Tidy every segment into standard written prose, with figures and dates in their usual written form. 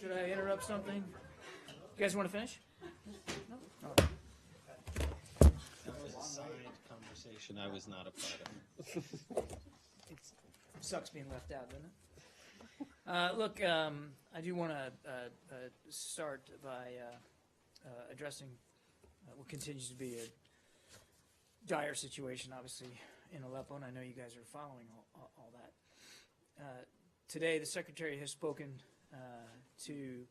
Should I interrupt something? You guys want to finish? No? All right. That was a side conversation I was not a part of. It sucks being left out, doesn't it? Look, I do want to start by addressing what continues to be a dire situation, obviously, in Aleppo, and I know you guys are following all that. Today, the Secretary has spoken to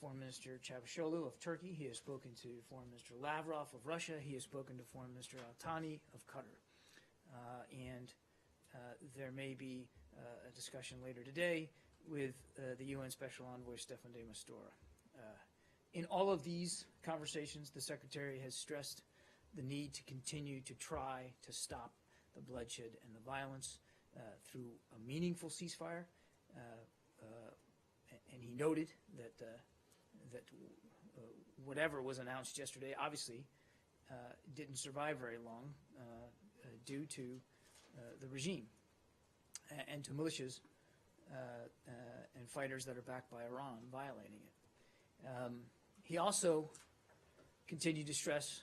Foreign Minister Çavuşoğlu of Turkey. He has spoken to Foreign Minister Lavrov of Russia. He has spoken to Foreign Minister Al-Thani of Qatar. And there may be a discussion later today with the UN Special Envoy Staffan de Mistura. In all of these conversations, the Secretary has stressed the need to continue to try to stop the bloodshed and the violence through a meaningful ceasefire. And he noted that whatever was announced yesterday obviously didn't survive very long due to the regime and to militias and fighters that are backed by Iran violating it. He also continued to stress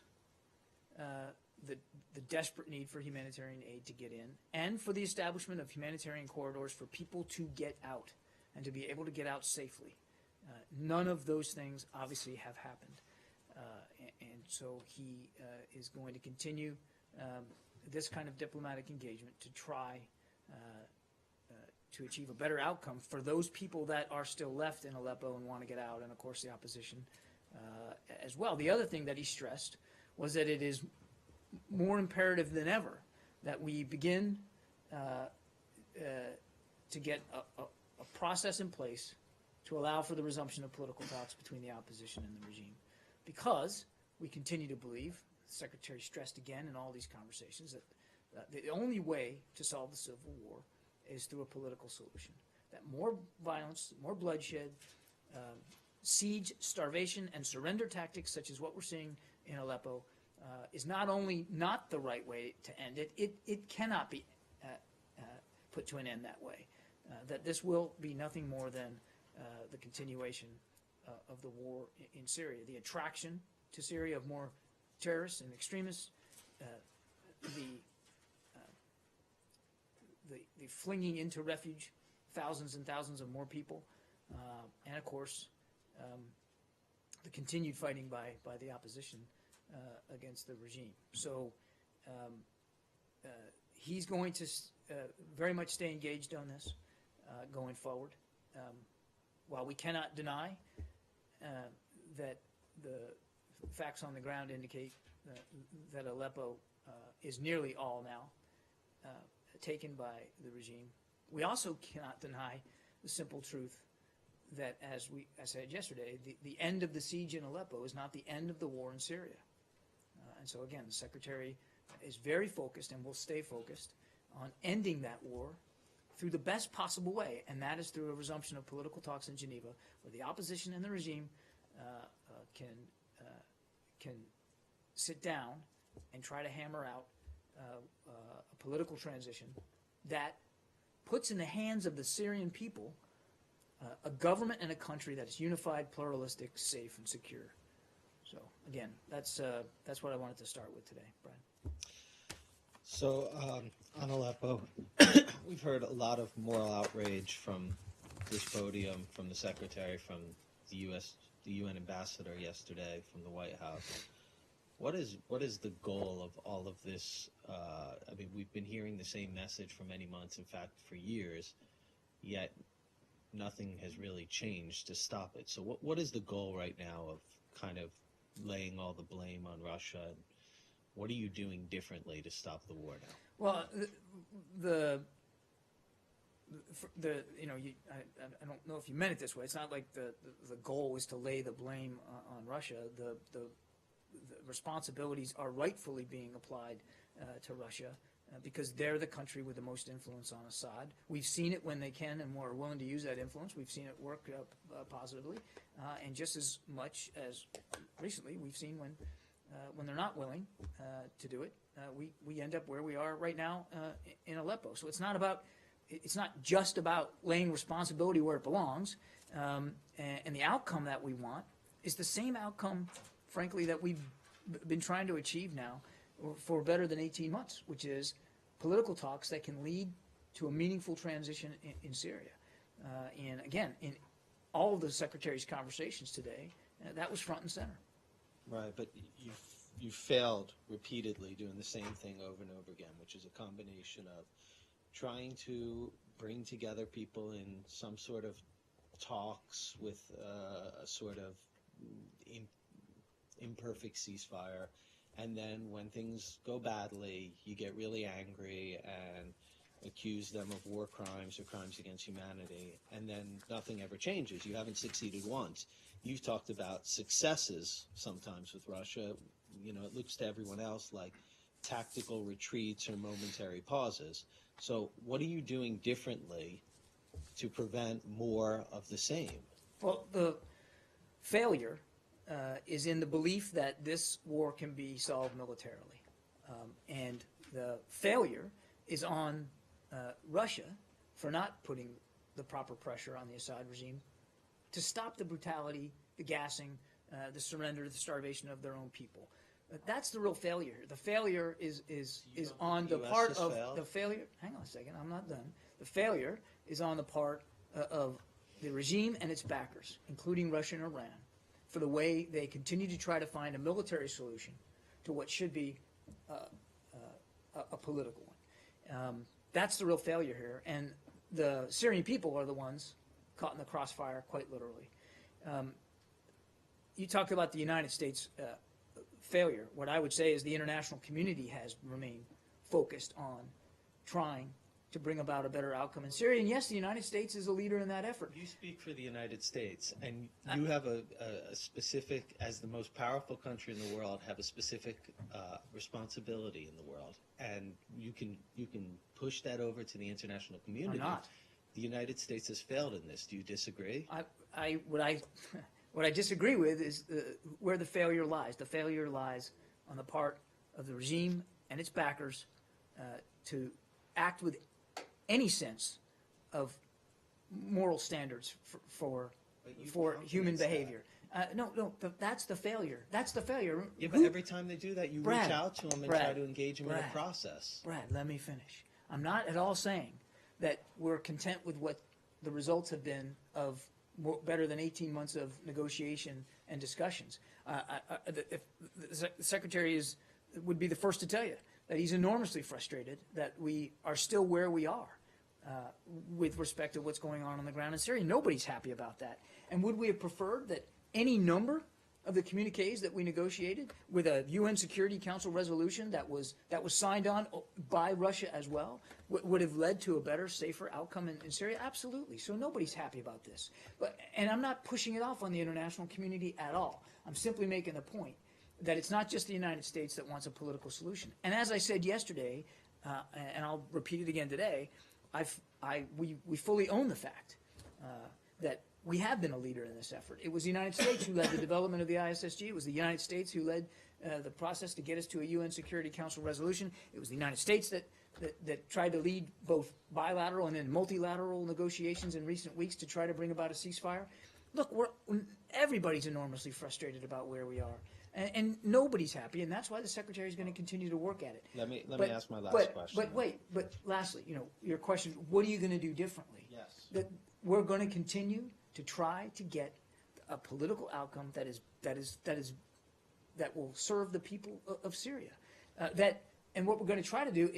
the desperate need for humanitarian aid to get in and for the establishment of humanitarian corridors for people to get out and to be able to get out safely. None of those things obviously have happened. And so he is going to continue this kind of diplomatic engagement to try to achieve a better outcome for those people that are still left in Aleppo and want to get out, and of course the opposition as well. The other thing that he stressed was that it is more imperative than ever that we begin to get a process in place to allow for the resumption of political talks between the opposition and the regime. Because we continue to believe, the Secretary stressed again in all these conversations, that the only way to solve the civil war is through a political solution. That more violence, more bloodshed, siege, starvation, and surrender tactics such as what we're seeing in Aleppo is not only not the right way to end it, it cannot be put to an end that way. That this will be nothing more than the continuation of the war in Syria, the attraction to Syria of more terrorists and extremists, the flinging into refuge thousands and thousands of more people, and of course the continued fighting by the opposition against the regime. So he's going to very much stay engaged on this going forward. While we cannot deny that the facts on the ground indicate that Aleppo is nearly all now taken by the regime, we also cannot deny the simple truth that, as I said yesterday, the end of the siege in Aleppo is not the end of the war in Syria. And so again, the Secretary is very focused and will stay focused on ending that war through the best possible way, and that is through a resumption of political talks in Geneva, where the opposition and the regime can sit down and try to hammer out a political transition that puts in the hands of the Syrian people a government and a country that is unified, pluralistic, safe, and secure. So again, that's what I wanted to start with today, Brian. So on Aleppo, we've heard a lot of moral outrage from this podium, from the Secretary, from the UN ambassador yesterday, from the White House. What is the goal of all of this? I mean, we've been hearing the same message for many months, in fact, for years, yet nothing has really changed to stop it. So what is the goal right now of kind of laying all the blame on Russia? And what are you doing differently to stop the war now? Well, I don't know if you meant it this way. It's not like the goal is to lay the blame on Russia. The responsibilities are rightfully being applied to Russia because they're the country with the most influence on Assad. We've seen it when they can and are willing to use that influence. We've seen it work positively, and just as much as recently we've seen when they're not willing to do it, we end up where we are right now in Aleppo. So it's not about it's not just about laying responsibility where it belongs, and the outcome that we want is the same outcome, frankly, that we've been trying to achieve now for better than 18 months, which is political talks that can lead to a meaningful transition in Syria. And again, in all of the Secretary's conversations today, that was front and center. Right, but you failed repeatedly doing the same thing over and over again, which is a combination of trying to bring together people in some sort of talks with a sort of imperfect ceasefire, and then when things go badly, you get really angry and accuse them of war crimes or crimes against humanity, and then nothing ever changes. You haven't succeeded once. You've talked about successes sometimes with Russia. You know, it looks to everyone else like tactical retreats or momentary pauses. So what are you doing differently to prevent more of the same? Well, the failure is in the belief that this war can be solved militarily. And the failure is on Russia for not putting the proper pressure on the Assad regime to stop the brutality, the gassing, the surrender, the starvation of their own people. That's the real failure. The failure is on the part of the failure. Hang on a second, I'm not done. The failure is on the part of the regime and its backers, including Russia and Iran, for the way they continue to try to find a military solution to what should be a political one. That's the real failure here, and the Syrian people are the ones caught in the crossfire, quite literally. You talked about the United States failure. What I would say is the international community has remained focused on trying to bring about a better outcome in Syria. And yes, the United States is a leader in that effort. You speak for the United States, and you have a specific, as the most powerful country in the world, have a specific responsibility in the world, and you can push that over to the international community. I'm not. The United States has failed in this. Do you disagree? What I disagree with is where the failure lies. The failure lies on the part of the regime and its backers to act with any sense of moral standards for human behavior. That's the failure. That's the failure. Yeah, but every time they do that, you reach out to them and try to engage them in a process. Brad, let me finish. I'm not at all saying that we're content with what the results have been of better than 18 months of negotiation and discussions. The Secretary would be the first to tell you that he's enormously frustrated that we are still where we are with respect to what's going on the ground in Syria. Nobody's happy about that. And would we have preferred that any number of the communiques that we negotiated with a UN Security Council resolution that was signed on by Russia as well would have led to a better, safer outcome in Syria? Absolutely. So nobody's happy about this. And I'm not pushing it off on the international community at all. I'm simply making the point that it's not just the United States that wants a political solution. And as I said yesterday, and I'll repeat it again today, we fully own the fact that we have been a leader in this effort. It was the United States who led the development of the ISSG. It was the United States who led the process to get us to a UN Security Council resolution. It was the United States that tried to lead both bilateral and then multilateral negotiations in recent weeks to try to bring about a ceasefire. Look, everybody's enormously frustrated about where we are. And nobody's happy, and that's why the Secretary is going to continue to work at it. Let me ask my last question. But lastly, your question, what are you going to do differently? Yes. That we're going to continue to try to get a political outcome that will serve the people of Syria. And what we're going to try to do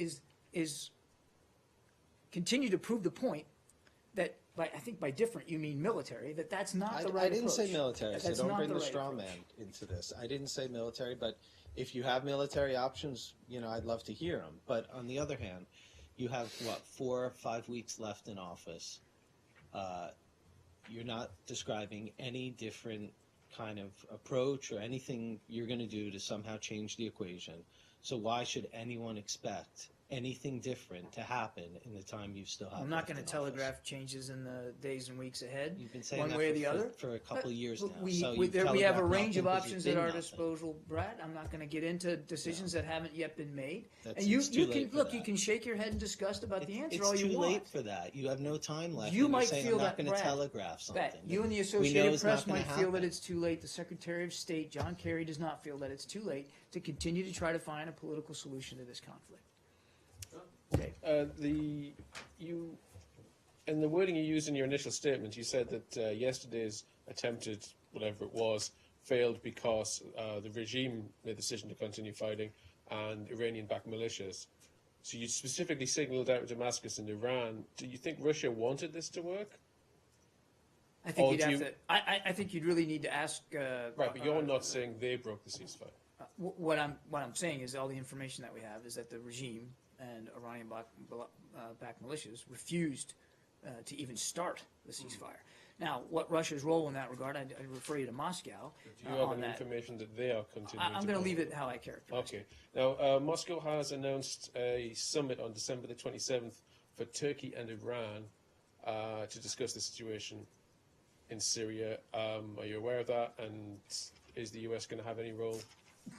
is continue to prove the point that I think by different you mean military, that's not the right approach. I didn't say military, so don't bring the right straw approach. man into this. I didn't say military, but if you have military options, I'd love to hear them. But on the other hand, you have, 4 or 5 weeks left in office. You're not describing any different kind of approach or anything you're going to do to somehow change the equation. So why should anyone expect anything different to happen in the time you still have. I'm not left going to in office. telegraph changes in the days and weeks ahead, You've been saying one that way or for, the other. for a couple of years But now. we, so we, you've we have a telegraphed range of nothing 'cause options there's at our been nothing. disposal, Brad. I'm not going to get into decisions that haven't yet been made. That And you seems too you late can for look, that. you can shake your head and disgust about the answer It's all you too want. late for that. You have no time left. You and might you're saying feel I'm that, not going to Brad. telegraph something. That you and the we know Associated it's Press not gonna might feel that happen. it's too late. The Secretary of State, John Kerry, does not feel that it's too late to continue to try to find a political solution to this conflict. Okay. In the wording you used in your initial statement, you said that yesterday's attempted, whatever it was, failed because the regime made the decision to continue fighting and Iranian-backed militias. So you specifically signaled out Damascus and Iran. Do you think Russia wanted this to work? I think Or you'd do have you- to. I think you'd really need to ask. Right, but you're not saying they broke the ceasefire. What I'm saying is all the information that we have is that the regime and Iranian-backed militias refused to even start the ceasefire. Now, what Russia's role in that regard, I refer you to Moscow. Do you have on any that. information that they are continuing I'm to going to block? leave it how I characterize it. Okay. Now, Moscow has announced a summit on December the 27th for Turkey and Iran to discuss the situation in Syria. Are you aware of that? And is the US going to have any role?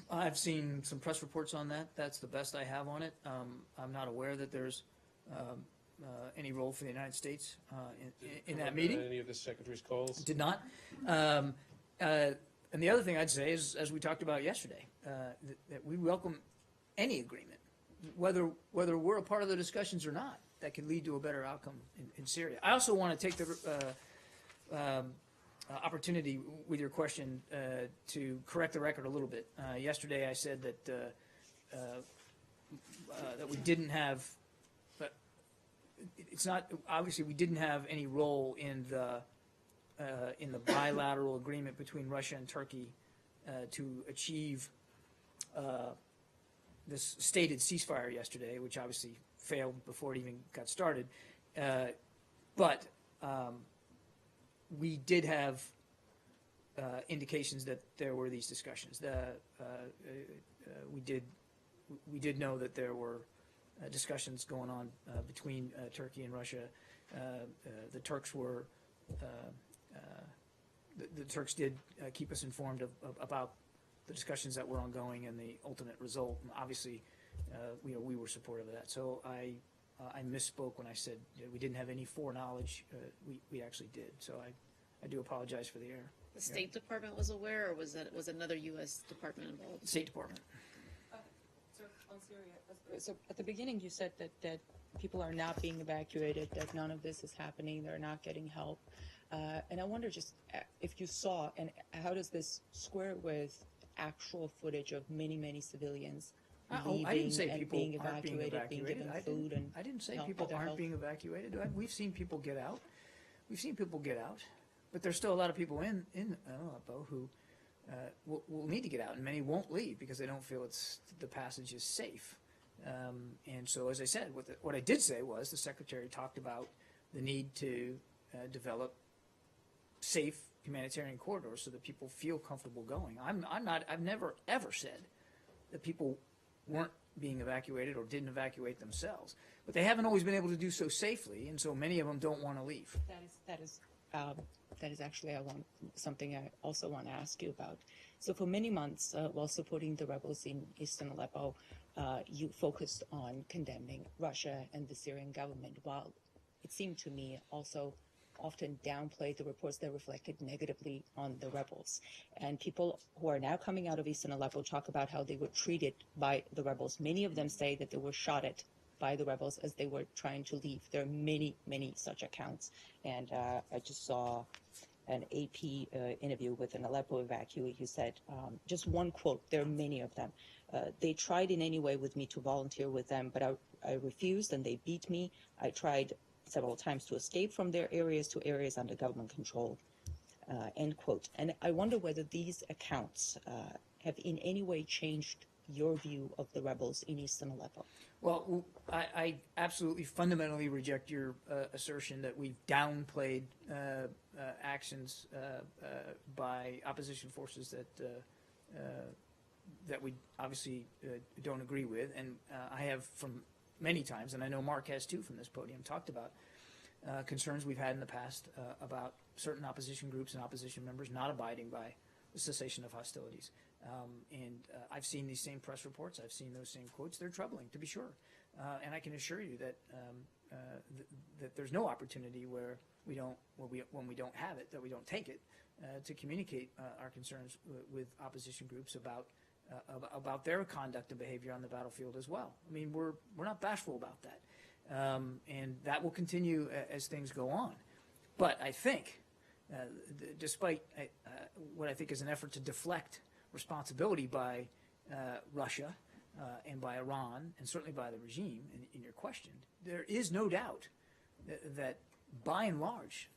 I've seen some press reports on that. That's the best I have on it. I'm not aware that there's any role for the United States in that meeting. Any of the secretary's calls? Did not. And the other thing I'd say is, as we talked about yesterday, that we welcome any agreement, whether we're a part of the discussions or not, that could lead to a better outcome in Syria. I also want to take the opportunity with your question to correct the record a little bit. Yesterday I said that that we didn't have, but it's not, obviously we didn't have any role in the bilateral agreement between Russia and Turkey to achieve this stated ceasefire yesterday, which obviously failed before it even got started. But we did have indications that there were these discussions. We did know that there were discussions going on between Turkey and Russia. The Turks were the Turks did keep us informed about the discussions that were ongoing and the ultimate result. And obviously, we were supportive of that. So I misspoke when I said we didn't have any foreknowledge. We actually did. So I do apologize for the error. The State Department was aware, or was another U.S. department involved? State Department. So on Syria, so at the beginning you said that people are not being evacuated, that none of this is happening, they're not getting help. And I wonder just if you saw, and how does this square with actual footage of many, many civilians leaving I didn't say and people being aren't being evacuated, being evacuated. given food and I didn't say help, people other aren't help? being evacuated. We've seen people get out. We've seen people get out. But there's still a lot of people in Aleppo who will need to get out, and many won't leave because they don't feel the passage is safe. And so, as I said, what I did say was the Secretary talked about the need to develop safe humanitarian corridors so that people feel comfortable going. I've never ever said that people weren't being evacuated or didn't evacuate themselves, but they haven't always been able to do so safely, and so many of them don't want to leave. That is actually something I also want to ask you about. So for many months, while supporting the rebels in eastern Aleppo, you focused on condemning Russia and the Syrian government, while it seemed to me also often downplayed the reports that reflected negatively on the rebels. And people who are now coming out of eastern Aleppo talk about how they were treated by the rebels. Many of them say that they were shot at by the rebels as they were trying to leave. There are many, many such accounts. And I just saw an AP interview with an Aleppo evacuee who said, just one quote, there are many of them. They tried in any way with me to volunteer with them, but I refused and they beat me. I tried several times to escape from their areas to areas under government control, end quote. And I wonder whether these accounts have in any way changed your view of the rebels in eastern Aleppo. Well, I absolutely fundamentally reject your assertion that we've downplayed actions by opposition forces that we obviously don't agree with. And I have, from many times, and I know Mark has too from this podium, talked about concerns we've had in the past about certain opposition groups and opposition members not abiding by the cessation of hostilities. I've seen these same press reports. I've seen those same quotes. They're troubling, to be sure. And I can assure you that that there's no opportunity where when we don't have it, that we don't take it to communicate our concerns with opposition groups about their conduct and behavior on the battlefield as well. I mean, we're not bashful about that, and that will continue as things go on. But I think, despite what I think is an effort to deflect responsibility by Russia and by Iran, and certainly by the regime in your question, there is no doubt that by and large,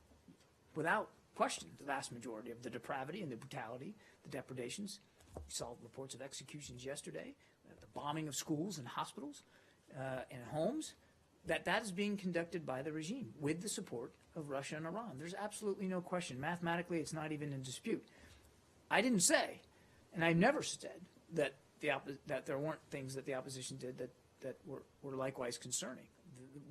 without question, the vast majority of the depravity and the brutality, the depredations, we saw reports of executions yesterday, the bombing of schools and hospitals and homes, that is being conducted by the regime with the support of Russia and Iran. There's absolutely no question. Mathematically, it's not even in dispute. I didn't say, and I never said, that there weren't things that the opposition did that were likewise concerning.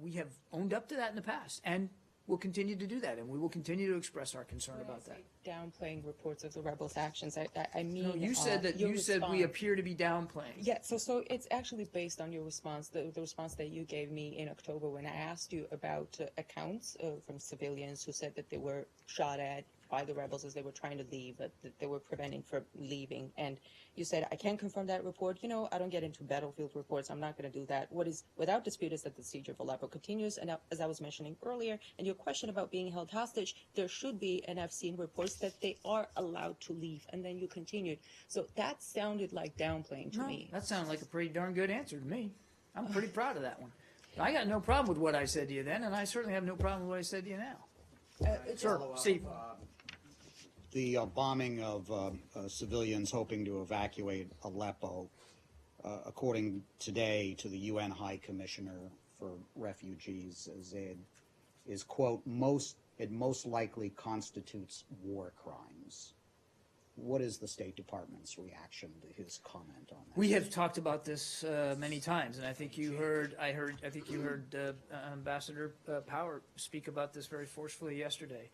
We have owned up to that in the past, and we'll continue to do that, and we will continue to express our concern about that. Downplaying reports of the rebels' actions. I mean, No, you said that your we response. appear to be downplaying. Yeah, so it's actually based on your response, the response that you gave me in October when I asked you about accounts from civilians who said that they were shot at by the rebels as they were trying to leave, that they were preventing from leaving. And you said, I can't confirm that report. You know, I don't get into battlefield reports. I'm not going to do that. What is without dispute is that the siege of Aleppo continues. And as I was mentioning earlier, and your question about being held hostage, there should be, and I've seen reports that they are allowed to leave. And then you continued. So that sounded like downplaying to me. That sounded like a pretty darn good answer to me. I'm pretty proud of that one. I got no problem with what I said to you then, and I certainly have no problem with what I said to you now. Sure, Steve. The bombing of civilians hoping to evacuate Aleppo, according today to the UN High Commissioner for Refugees, is quote, it most likely constitutes war crimes. What is the State Department's reaction to his comment on that? We have talked about this many times, and I think you heard Ambassador Power speak about this very forcefully yesterday.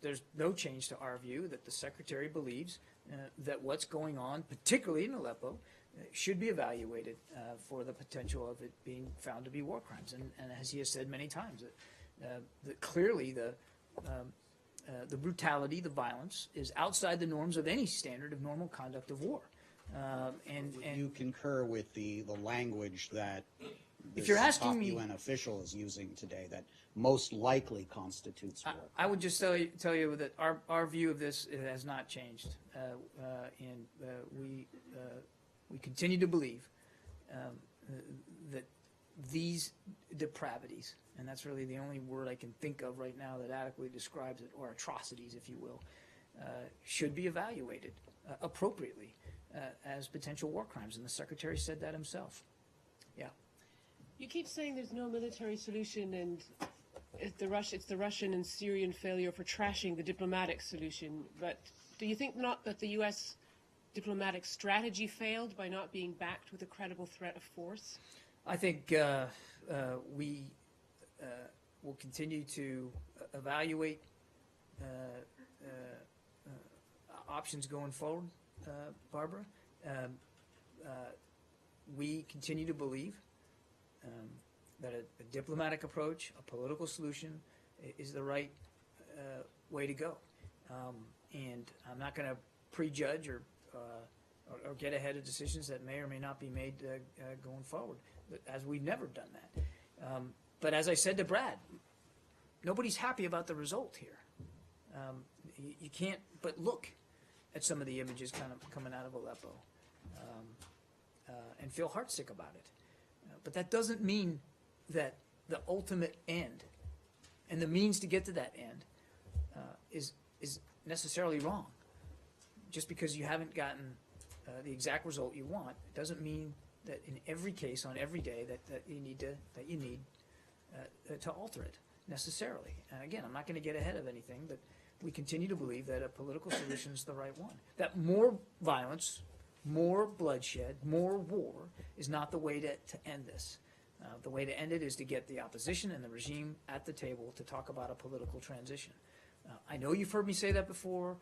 There's no change to our view that the Secretary believes that what's going on, particularly in Aleppo, should be evaluated for the potential of it being found to be war crimes. And as he has said many times, that clearly the brutality, the violence, is outside the norms of any standard of normal conduct of war. And you concur with the language that if you're asking top me, UN official is using today, that most likely constitutes war. I would just tell you that our view of this has not changed, and we continue to believe that these depravities, and that's really the only word I can think of right now that adequately describes it, or atrocities, if you will, should be evaluated appropriately as potential war crimes, and the Secretary said that himself. Yeah. You keep saying there's no military solution, and it's the Russian and Syrian failure for trashing the diplomatic solution. But do you think not that the U.S. diplomatic strategy failed by not being backed with a credible threat of force? I think we will continue to evaluate options going forward, Barbara. We continue to believe that a diplomatic approach, a political solution, is the right way to go. And I'm not going to prejudge or get ahead of decisions that may or may not be made going forward, as we've never done that. But as I said to Brad, nobody's happy about the result here. You can't but look at some of the images kind of coming out of Aleppo and feel heartsick about it. But that doesn't mean that the ultimate end and the means to get to that end is necessarily wrong. Just because you haven't gotten the exact result you want, it doesn't mean that in every case, on every day, that you need to alter it necessarily. And again, I'm not going to get ahead of anything, but we continue to believe that a political solution is the right one. That more violence more bloodshed, more war is not the way to end this. The way to end it is to get the opposition and the regime at the table to talk about a political transition. I know you've heard me say that before.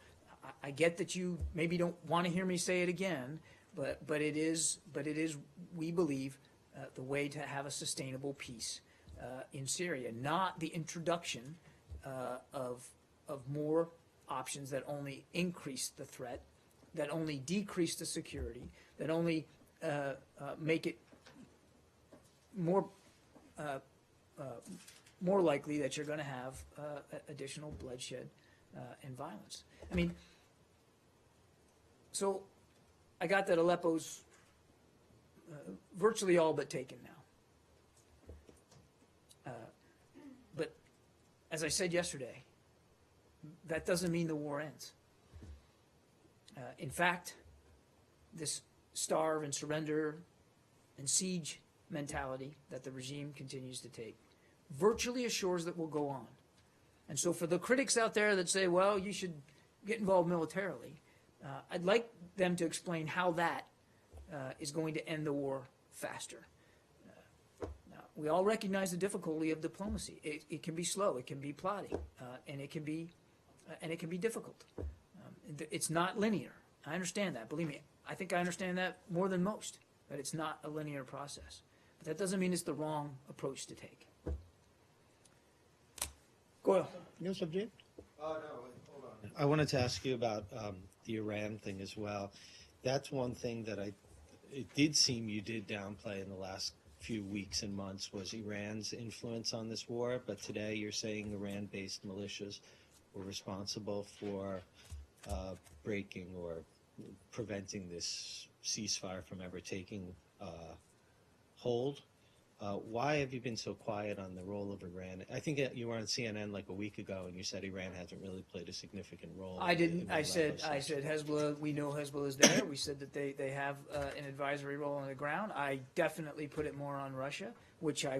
I get that you maybe don't want to hear me say it again, but it is we believe the way to have a sustainable peace in Syria, not the introduction of more options that only increase the threat, that only decrease the security, that only make it more likely that you're going to have additional bloodshed and violence. I mean, so I got that Aleppo's virtually all but taken now. But as I said yesterday, that doesn't mean the war ends. In fact, this starve and surrender and siege mentality that the regime continues to take virtually assures that we'll go on. And so for the critics out there that say, well, you should get involved militarily, I'd like them to explain how that is going to end the war faster. Now, we all recognize the difficulty of diplomacy. It can be slow, it can be plodding, and it can be difficult. It's not linear. I understand that. Believe me, I think I understand that more than most, that it's not a linear process. But that doesn't mean it's the wrong approach to take. Goyle. New subject? Oh, no, hold on. I wanted to ask you about the Iran thing as well. That's one thing that it did seem you did downplay in the last few weeks and months was Iran's influence on this war. But today you're saying Iran-based militias were responsible for breaking or preventing this ceasefire from ever taking hold. Why have you been so quiet on the role of Iran? I think you were on CNN like a week ago, and you said Iran hasn't really played a significant role. I didn't. I said Hezbollah. We know Hezbollah is there. We said that they have an advisory role on the ground. I definitely put it more on Russia, which I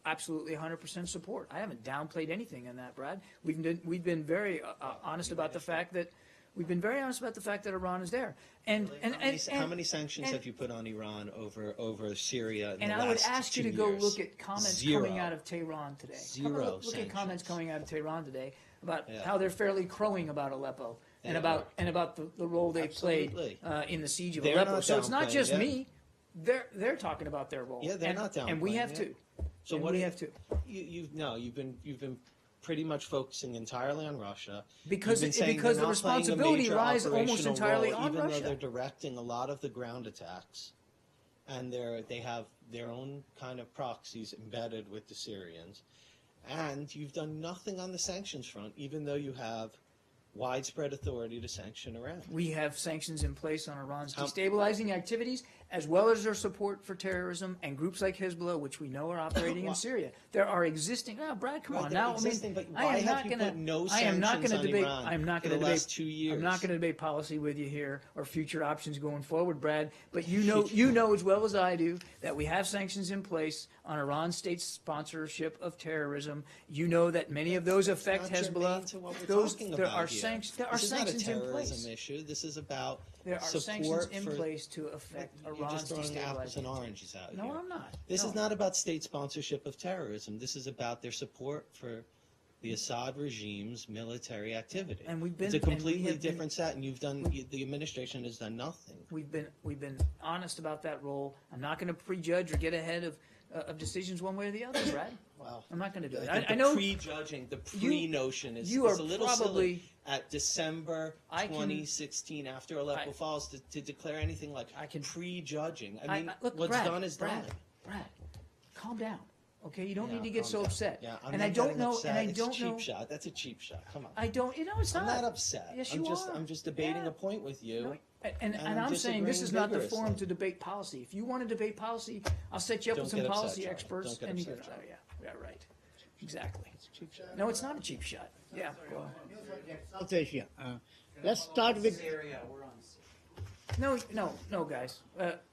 absolutely 100% support. I haven't downplayed anything in that, Brad. We've been very honest about the fact that. We've been very honest about the fact that Iran is there. And how many sanctions have you put on Iran over Syria? And I would ask you to go look at comments coming out of Tehran today. Zero look at comments coming out of Tehran today about Yeah. how they're fairly crowing about Aleppo and about the role they played in the siege of They're Aleppo. not So it's not downplaying, just yeah. me. They're talking about their role. Yeah, they're not downplaying. And we have yeah. to. So and what we do have to. You've been pretty much focusing entirely on Russia. Because You've been saying because they're the not playing a responsibility major lies almost operational entirely role, on even Russia. though they're directing a lot of the ground attacks, and they have their own kind of proxies embedded with the Syrians, and you've done nothing on the sanctions front, even though you have widespread authority to sanction Iran. We have sanctions in place on Iran's destabilizing activities, as well as their support for terrorism and groups like Hezbollah, which we know are operating in Syria. There are existing. Oh, Brad, come on now. But I why am have not you going to. put no I am not sanctions going to on debate. Iran I'm not for going the to last debate. 2 years? I'm not going to debate policy with you here or future options going forward, Brad. But you know as well as I do that we have sanctions in place on Iran's state sponsorship of terrorism. You know that many of those affect Not germane Hezbollah. to what we're Those talking there about are here. sanctions. There are This is not a sanctions in place. terrorism issue. This is about There are sanctions support in for. place to affect You're Iran's just throwing apples and destabilizing. oranges out No, here. I'm not. This No. is not about state sponsorship of terrorism. This is about their support for the Assad regime's military activity. And we've been- it's a and we completely have been- different set, and the administration has done nothing. We've been honest about that role. I'm not going to prejudge or get ahead of decisions one way or the other, Brad. Wow. I'm not going to do it. think I the know prejudging, the pre-notion is you are a little probably- silly at December I can- 2016 after Aleppo falls to declare anything like I can- prejudging. I mean, look, what's Brad, done is Brad, done. Brad, calm down. Okay, you don't Yeah, need to get calm so down. upset. Yeah, I'm and not I don't getting know. upset. And I it's don't a cheap know. shot. That's a cheap shot. Come on. I don't. You know, it's I'm not. not upset. Yes, I'm you just are. I'm just debating Yeah. a point with you. No, and I'm I'm saying this is disagreeing not the vigorously. forum to debate policy. If you want to debate policy, I'll set you up Don't with some get upset, policy Charlie. experts. Don't get and you upset, can, Charlie. yeah, right. Exactly. No, it's not a cheap shot. Yeah. Go on. South Asia. Let's start with. No, guys.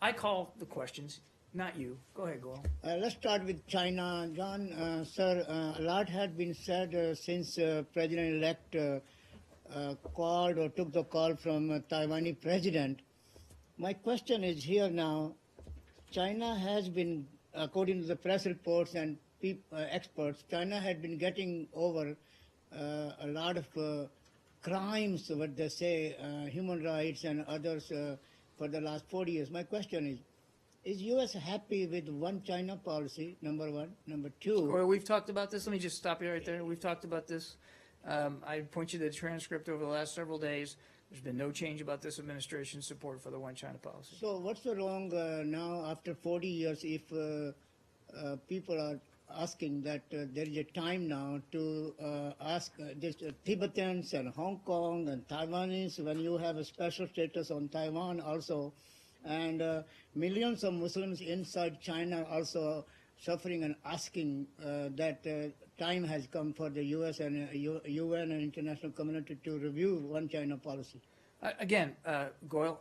I call the questions, not you. Go ahead, Goel. Let's start with China. John, sir, a lot has been said since President-elect called or took the call from Taiwanese president. My question is here now. China has been, according to the press reports and experts, China had been getting over a lot of crimes, what they say, human rights and others for the last 40 years. My question is U.S. happy with one China policy, number one? Number two, Well, we've talked about this. Let me just stop you right there. We've talked about this. I point you to the transcript over the last several days. There's been no change about this administration's support for the one China policy. so what's the wrong now after 40 years if people are asking that there is a time now to ask this Tibetans and Hong Kong and Taiwanese when you have a special status on Taiwan also, and millions of Muslims inside China also suffering and asking that time has come for the U.S. and UN and international community to review one China policy. Again, Goyle,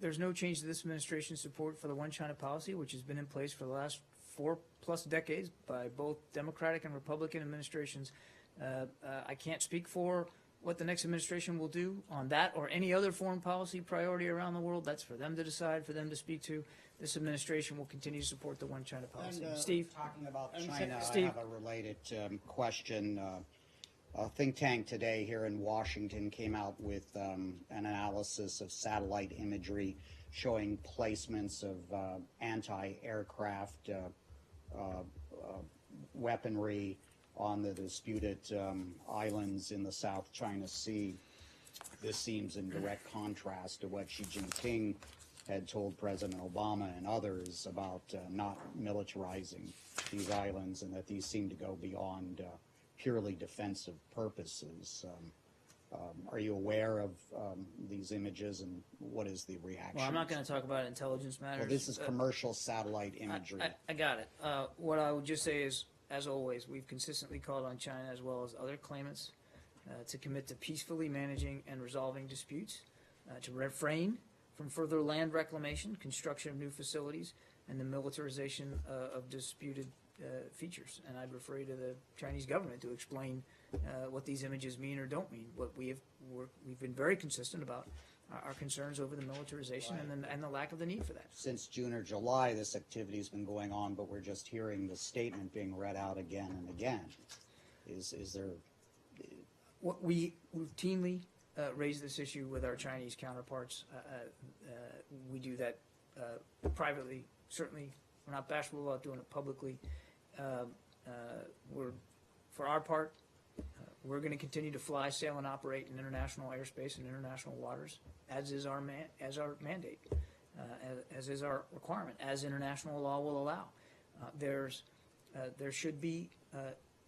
there's no change to this administration's support for the one China policy, which has been in place for the last 4+ decades by both Democratic and Republican administrations. I can't speak for what the next administration will do on that or any other foreign policy priority around the world. That's for them to decide, for them to speak to. This administration will continue to support the one China policy. And, Steve? Talking about And China, Steve. I have a related question. A think tank today here in Washington came out with an analysis of satellite imagery showing placements of anti-aircraft weaponry on the disputed islands in the South China Sea. This seems in direct contrast to what Xi Jinping had told President Obama and others about not militarizing these islands, and that these seem to go beyond purely defensive purposes. Are you aware of these images, and what is the reaction? Well, I'm not going to talk about intelligence matters. Well, this is commercial satellite imagery. I got it. What I would just say is, as always, we've consistently called on China as well as other claimants to commit to peacefully managing and resolving disputes, to refrain from further land reclamation, construction of new facilities, and the militarization of disputed features. And I'd refer you to the Chinese government to explain what these images mean or don't mean. What we've been very consistent about our concerns over the militarization and the lack of the need for that. Since June or July, this activity has been going on, but we're just hearing the statement being read out again and again. Is there? What we routinely raise this issue with our Chinese counterparts. We do that privately. Certainly, we're not bashful about doing it publicly. For our part, we're going to continue to fly, sail, and operate in international airspace and international waters, as is our mandate, as is our requirement, as international law will allow. There should be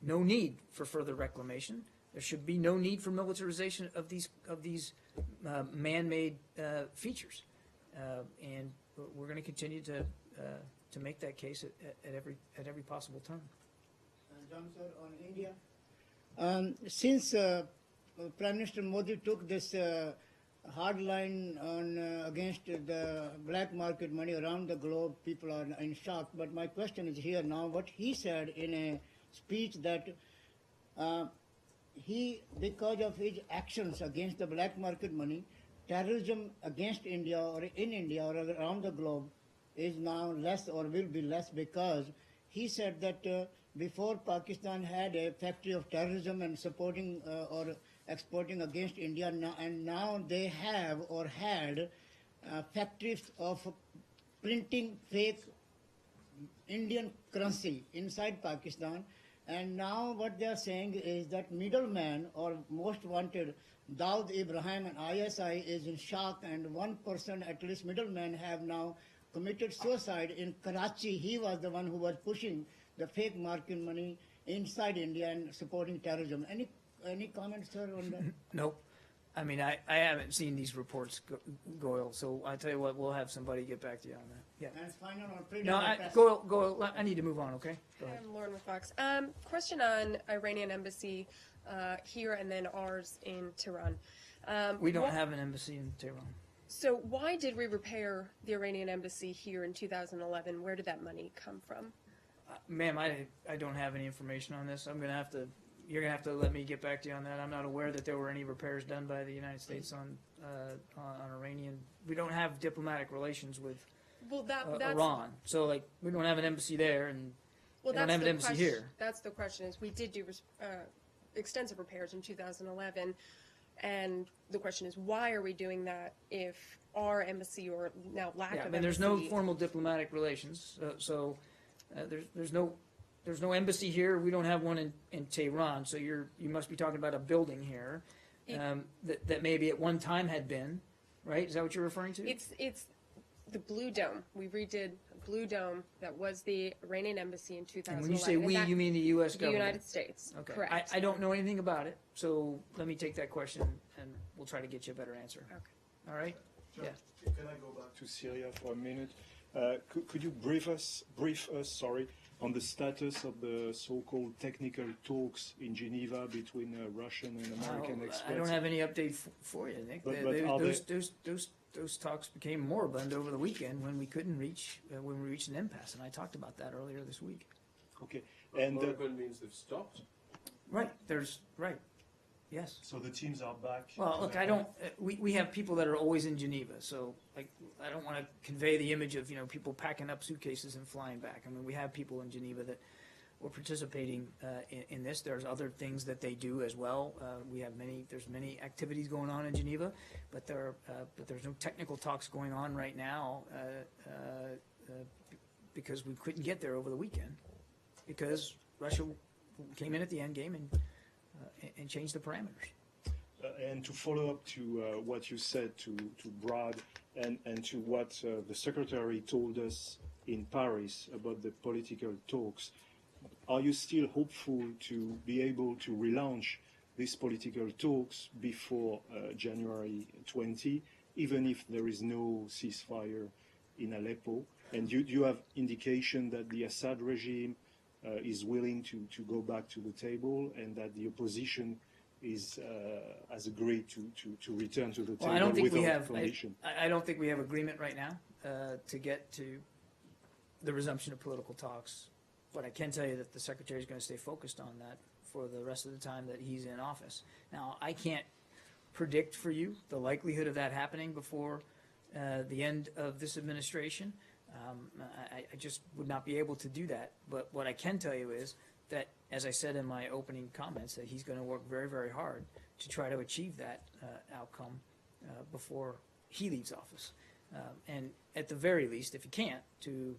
no need for further reclamation. There should be no need for militarization of these man-made features, and we're going to continue to make that case at every possible turn. John, sir, on India. Since Prime Minister Modi took this hard line on against the black market money around the globe, people are in shock. But my question is here now, what he said in a speech that because of his actions against the black market money, terrorism against India or in India or around the globe is now less or will be less, because he said that before Pakistan had a factory of terrorism and supporting or exporting against India, and now they have or had factories of printing fake Indian currency inside Pakistan. And now what they are saying is that middleman or most wanted Dawood Ibrahim and ISI is in shock, and one person, at least middleman, have now committed suicide in Karachi. He was the one who was pushing the fake market money inside India and supporting terrorism. Any comments, sir, on that? Nope. I mean, I haven't seen these reports, Goyle, so I tell you what, we'll have somebody get back to you on that. Yeah. And final on freedom No, of press. Goyle, I need to move on, okay? Go ahead. I'm Lauren with Fox. Question on Iranian embassy here and then ours in Tehran. We don't have an embassy in Tehran. So why did we repair the Iranian embassy here in 2011? Where did that money come from? Ma'am, I don't have any information on this. I'm going to have to you're gonna have to let me get back to you on that. I'm not aware that there were any repairs done by the United States on Iranian. We don't have diplomatic relations with Well, that's Iran, so like we don't have an embassy there, and well, they don't that's have an the embassy question. here. That's the question. Is we did do extensive repairs in 2011, and the question is why are we doing that if our embassy or now lack Yeah, I of mean, there's embassy? no formal diplomatic relations, so there's no embassy here. We don't have one in Tehran, so you must be talking about a building here that maybe at one time had been, right? Is that what you're referring to? It's the Blue Dome. We redid a Blue Dome that was the Iranian embassy in 2011. And when you say we, that- you mean the U.S. the government? United States. Okay. Correct. I don't know anything about it, so let me take that question and we'll try to get you a better answer. Okay. All right? Yeah. Can I go back to Syria for a minute? Could you brief us, on the status of the so-called technical talks in Geneva between Russian and American Oh, experts? I don't have any update for you, Nick. But are Those talks became moribund over the weekend when we couldn't reach when we reached an impasse, and I talked about that earlier this week. Okay, and Moribund means they've stopped. Right. Right. Yes. so the teams are back. Well, look, I don't. We have people that are always in Geneva, so like I don't want to convey the image of people packing up suitcases and flying back. I mean, we have people in Geneva that were participating in this. There's other things that they do as well. We have there's many activities going on in Geneva, but there's no technical talks going on right now because we couldn't get there over the weekend because Russia came in at the end game and changed the parameters. And to follow up to what you said to Brad and to what the Secretary told us in Paris about the political talks, are you still hopeful to be able to relaunch these political talks before January 20, even if there is no ceasefire in Aleppo? And do you have indication that the Assad regime is willing to go back to the table and that the opposition has agreed to return to the table I don't think we without have. condition? I don't think we have agreement right now to get to the resumption of political talks. But I can tell you that the Secretary is going to stay focused on that for the rest of the time that he's in office. Now, I can't predict for you the likelihood of that happening before the end of this administration. I just would not be able to do that. But what I can tell you is that, as I said in my opening comments, that he's going to work very, very hard to try to achieve that outcome before he leaves office. And at the very least, if he can't, to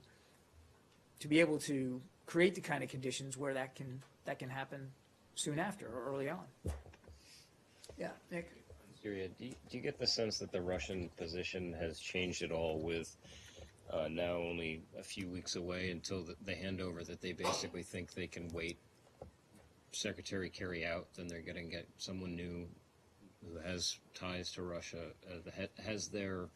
be able to create the kind of conditions where that can happen soon after or early on. Yeah, Nick? Syria, do you get the sense that the Russian position has changed at all with now only a few weeks away until the handover, that they basically think they can wait Secretary Kerry out, then they're going to get someone new who has ties to Russia? Has their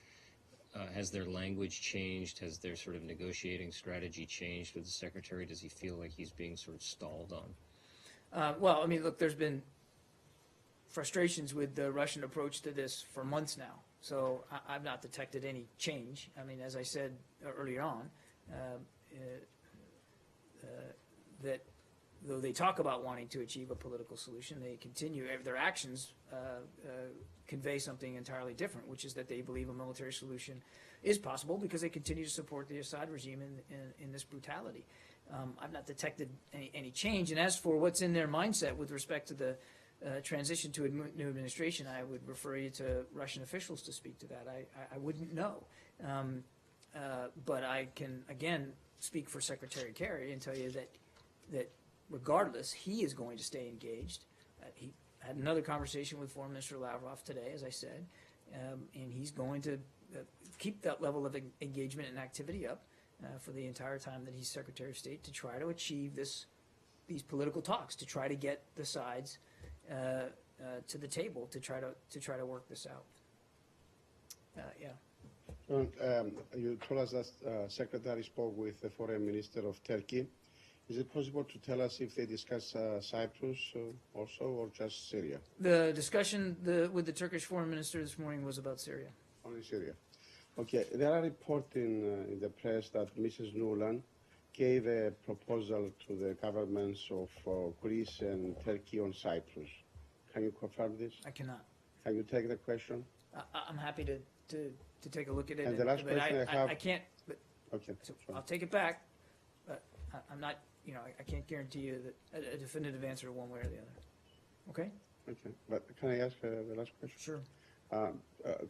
language changed? Has their sort of negotiating strategy changed with the Secretary? Does he feel like he's being sort of stalled on? Well, I mean, look, there's been frustrations with the Russian approach to this for months now. So I've not detected any change. I mean, as I said earlier on, that though they talk about wanting to achieve a political solution, they continue, their actions convey something entirely different, which is that they believe a military solution is possible because they continue to support the Assad regime in this brutality. I've not detected any change. And as for what's in their mindset with respect to the transition to a new administration, I would refer you to Russian officials to speak to that. I wouldn't know. But I can, again, speak for Secretary Kerry and tell you that regardless, he is going to stay engaged. He had another conversation with Foreign Minister Lavrov today, as I said, and he's going to keep that level of engagement and activity up for the entire time that he's Secretary of State to try to achieve these political talks, to try to get the sides to the table to try to work this out. Yeah. You told us that Secretary spoke with the Foreign Minister of Turkey. Is it possible to tell us if they discuss Cyprus also, or just Syria? The discussion with the Turkish Foreign Minister this morning was about Syria. Only Syria. Okay. There are reports in the press that Mrs. Nuland gave a proposal to the governments of Greece and Turkey on Cyprus. Can you confirm this? I cannot. Can you take the question? I'm happy to take a look at it. And the last but question I have- I can't, but Okay. so sorry. I'll take it back, but I'm not, I can't guarantee you that a definitive answer one way or the other. Okay? Okay. But can I ask the last question? Sure.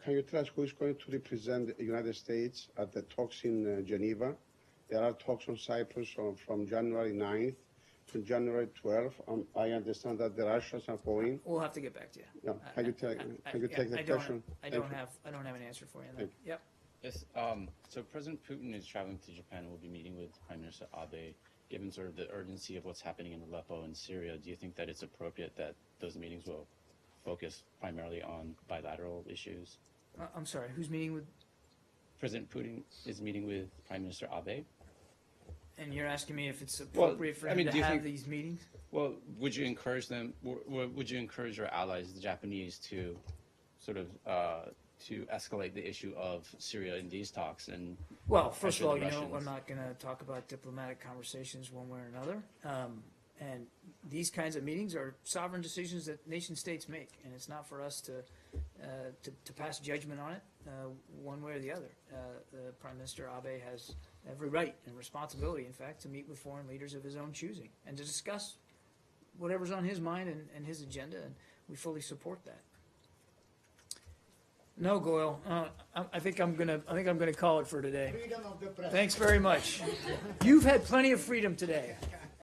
Can you tell us who is going to represent the United States at the talks in Geneva? There are talks on Cyprus from January 9th to January 12th. I understand that the Russians are going. We'll have to get back to you. Yeah. Can you take the question? I don't have an answer for you on that. Thank Yep. Yes. So President Putin is traveling to Japan and will be meeting with Prime Minister Abe. Given sort of the urgency of what's happening in Aleppo and Syria, do you think that it's appropriate that those meetings will focus primarily on bilateral issues? I'm sorry, who's meeting with, President Putin is meeting with Prime Minister Abe. and you're asking me if it's appropriate for him do to you have think- these meetings? Well, would you encourage them? Would you encourage your allies, the Japanese, to sort of to escalate the issue of Syria in these talks? And Well, first of all, pressure the I'm Russians? not going to talk about diplomatic conversations one way or another. And these kinds of meetings are sovereign decisions that nation states make, and it's not for us to pass judgment on it one way or the other. The Prime Minister Abe has every right and responsibility, in fact, to meet with foreign leaders of his own choosing and to discuss whatever's on his mind and his agenda, and we fully support that. No, Goyle. I think I'm gonna call it for today. Freedom of the press. Thanks very much. You've had plenty of freedom today.